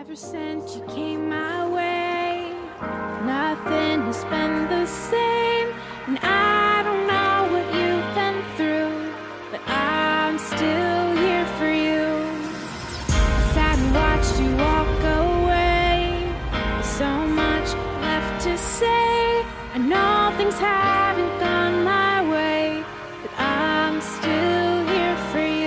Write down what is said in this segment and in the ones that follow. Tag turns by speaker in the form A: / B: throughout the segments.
A: Ever since you came my way, nothing has been the same. And I don't know what you've been through, but I'm still here for you. Sat and watched you walk away, there's so much left to say. I know things haven't gone my way, but I'm still here for you.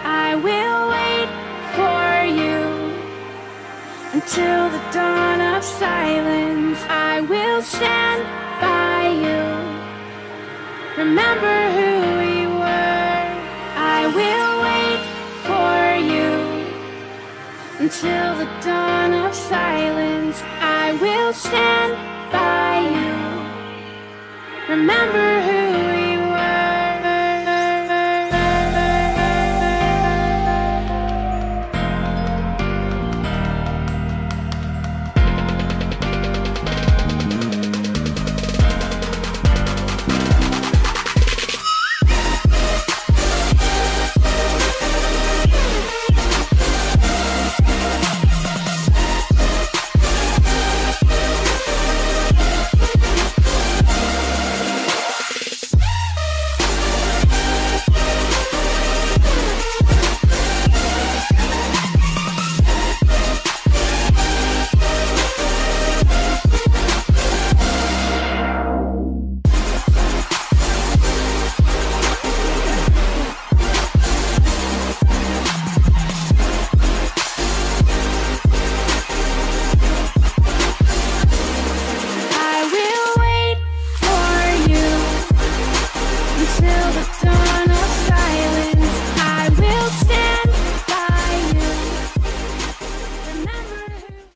A: I will wait for you until the dawn of silence. I will stand by you. Remember who we were. I will wait for you until the dawn of silence. I will stand by you. Remember who